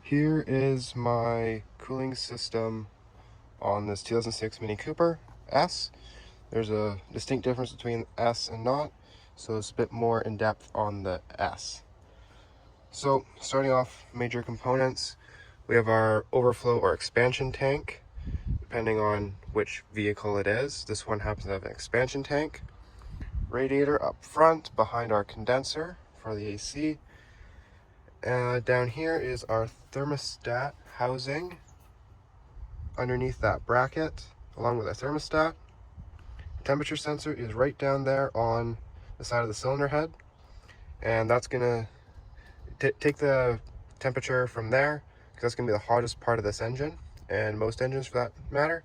Here is my cooling system on this 2006 Mini Cooper S. There's a distinct difference between S and not, so it's a bit more in depth on the S. So starting off, major components, we have our overflow or expansion tank, depending on which vehicle it is. This one happens to have an expansion tank. Radiator up front behind our condenser for the AC. Down here is our thermostat housing underneath that bracket, along with a thermostat. Temperature sensor is right down there on the side of the cylinder head, and that's gonna take the temperature from there, because that's gonna be the hottest part of this engine, and most engines for that matter.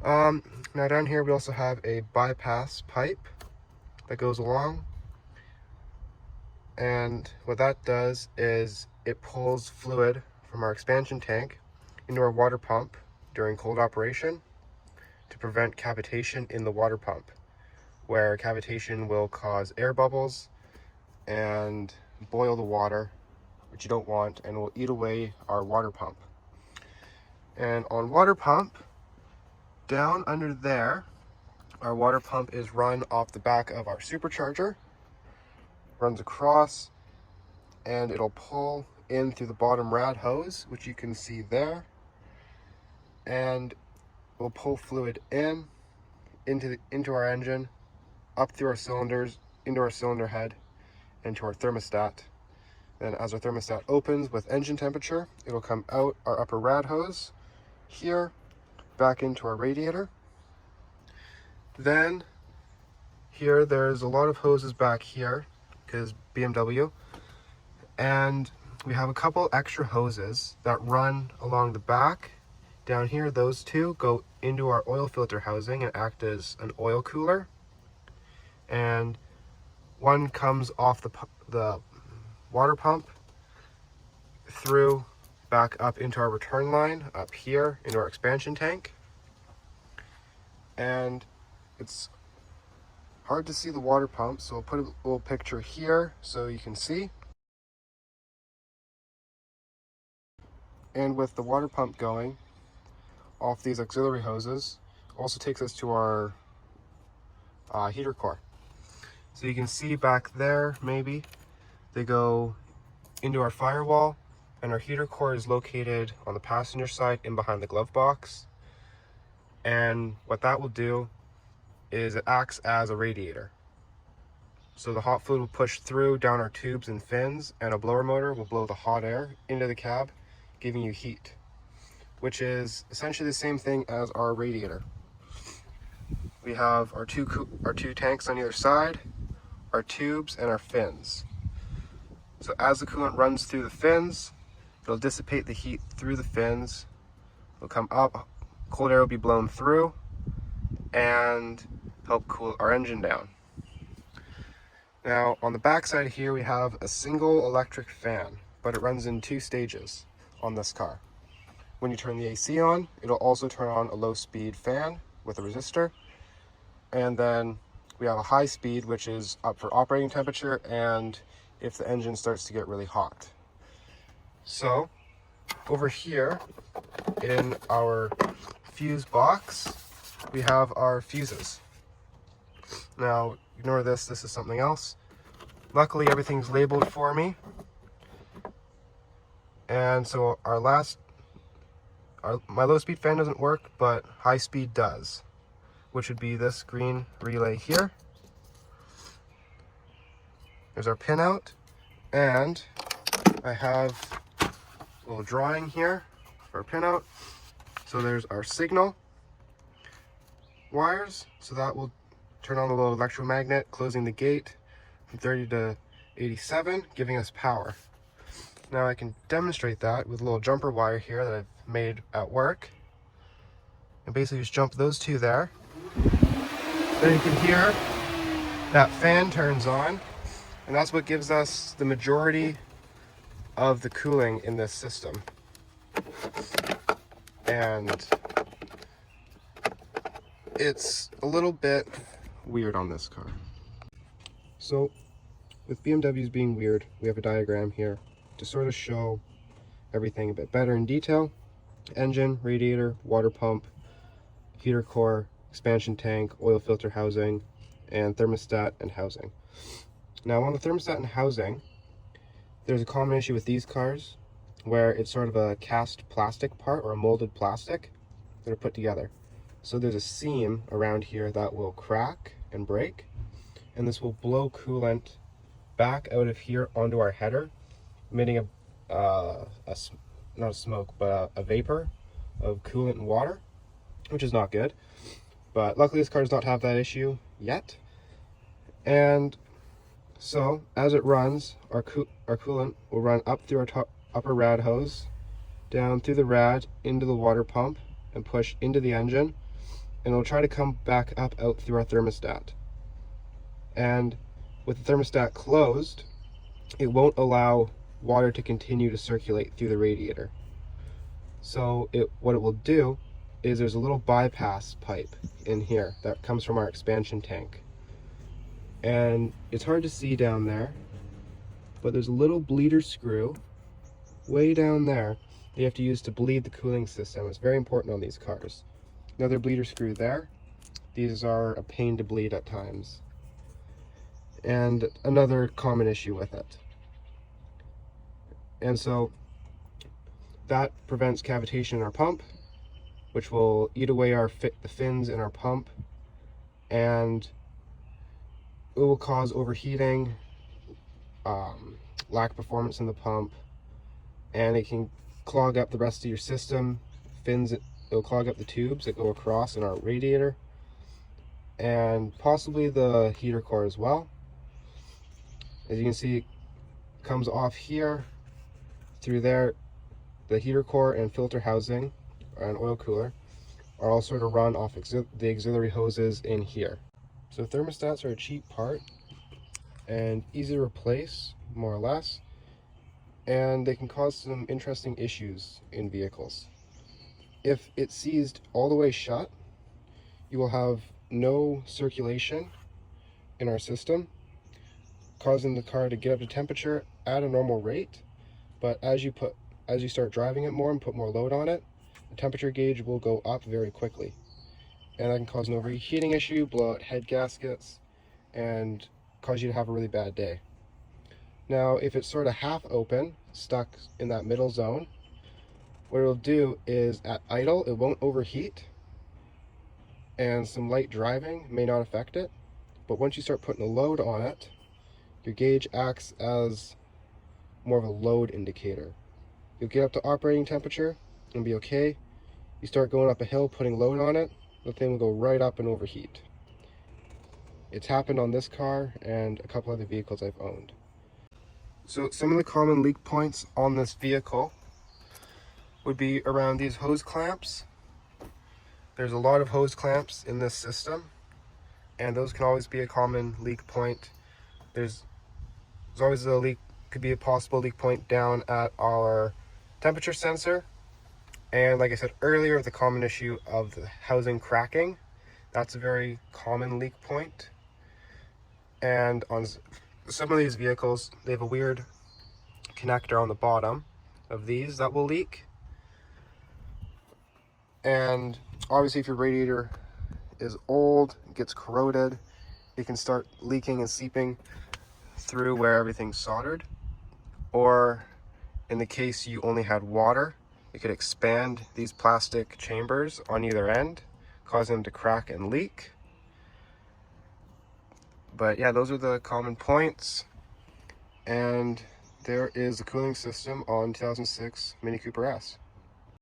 Now down here we also have a bypass pipe that goes along, and what that does is it pulls fluid from our expansion tank into our water pump during cold operation to prevent cavitation in the water pump, where cavitation will cause air bubbles and boil the water, which you don't want, and will eat away our water pump. And on water pump, down under there, our water pump is run off the back of our supercharger, runs across, and it'll pull in through the bottom rad hose, which you can see there, and will pull fluid into our engine, up through our cylinders, into our cylinder head, and to our thermostat. Then as our thermostat opens with engine temperature, it'll come out our upper rad hose here, back into our radiator. Then here there's a lot of hoses back here, because BMW, and we have a couple extra hoses that run along the back. Down here, those two go into our oil filter housing and act as an oil cooler, and one comes off the water pump through back up into our return line up here into our expansion tank. And it's hard to see the water pump, so I'll put a little picture here so you can see. And with the water pump going off these auxiliary hoses, also takes us to our heater core. So you can see back there, maybe, they go into our firewall, and our heater core is located on the passenger side in behind the glove box. And what that will do is it acts as a radiator. So the hot fluid will push through down our tubes and fins, and a blower motor will blow the hot air into the cab, giving you heat, which is essentially the same thing as our radiator. We have our two tanks on either side, our tubes, and our fins. So as the coolant runs through the fins, it'll dissipate the heat through the fins. It'll come up, cold air will be blown through, and help cool our engine down. Now on the back side here we have a single electric fan, but it runs in two stages on this car. When you turn the AC on, it'll also turn on a low speed fan with a resistor, and then we have a high speed, which is up for operating temperature and if the engine starts to get really hot. So over here in our fuse box, we have our fuses. Now ignore this is something else. Luckily everything's labeled for me. And so my low speed fan doesn't work, but high speed does, which would be this green relay here. There's our pinout, and I have a little drawing here for our pinout. So there's our signal wires, so that will turn on the little electromagnet, closing the gate from 30 to 87, giving us power. Now I can demonstrate that with a little jumper wire here that I've made at work. And basically just jump those two there. Then you can hear that fan turns on, and that's what gives us the majority of the cooling in this system. And it's a little bit weird on this car. So with BMWs being weird, we have a diagram here to sort of show everything a bit better in detail. Engine, radiator, water pump, heater core, expansion tank, oil filter housing, and thermostat and housing. Now on the thermostat and housing, there's a common issue with these cars where it's sort of a cast plastic part or a molded plastic that are put together. So there's a seam around here that will crack and break, and this will blow coolant back out of here onto our header, emitting not a smoke, but a vapor of coolant and water, which is not good. But luckily this car does not have that issue yet. And so as it runs, our coolant will run up through our upper rad hose, down through the rad into the water pump, and push into the engine, and it'll try to come back up out through our thermostat. And with the thermostat closed, it won't allow water to continue to circulate through the radiator. So what it will do is there's a little bypass pipe in here that comes from our expansion tank. And it's hard to see down there, but there's a little bleeder screw way down there that you have to use to bleed the cooling system. It's very important on these cars. Another bleeder screw there. These are a pain to bleed at times. And another common issue with it. And so that prevents cavitation in our pump, which will eat away the fins in our pump, and it will cause overheating, lack of performance in the pump, and it can clog up the rest of your system. It'll clog up the tubes that go across in our radiator, and possibly the heater core as well. As you can see, it comes off here, through there. The heater core and filter housing and oil cooler are all sort of run off the auxiliary hoses in here. So thermostats are a cheap part and easy to replace, more or less, and they can cause some interesting issues in vehicles. If it's seized all the way shut, you will have no circulation in our system, causing the car to get up to temperature at a normal rate, but as you start driving it more and put more load on it, the temperature gauge will go up very quickly. And that can cause an overheating issue, blow out head gaskets, and cause you to have a really bad day. Now, if it's sort of half open, stuck in that middle zone, what it'll do is at idle, it won't overheat, and some light driving may not affect it. But once you start putting a load on it, your gauge acts as more of a load indicator. You'll get up to operating temperature and be okay. You start going up a hill, putting load on it, the thing will go right up and overheat. It's happened on this car and a couple other vehicles I've owned. So some of the common leak points on this vehicle would be around these hose clamps. There's a lot of hose clamps in this system, and those can always be a common leak point. There's always a leak, could be a possible leak point down at our temperature sensor. And like I said earlier, the common issue of the housing cracking, that's a very common leak point. And on some of these vehicles, they have a weird connector on the bottom of these that will leak. And obviously if your radiator is old, gets corroded, it can start leaking and seeping through where everything's soldered. Or in the case you only had water, it could expand these plastic chambers on either end, causing them to crack and leak. But yeah, those are the common points. And there is the cooling system on 2006 Mini Cooper S.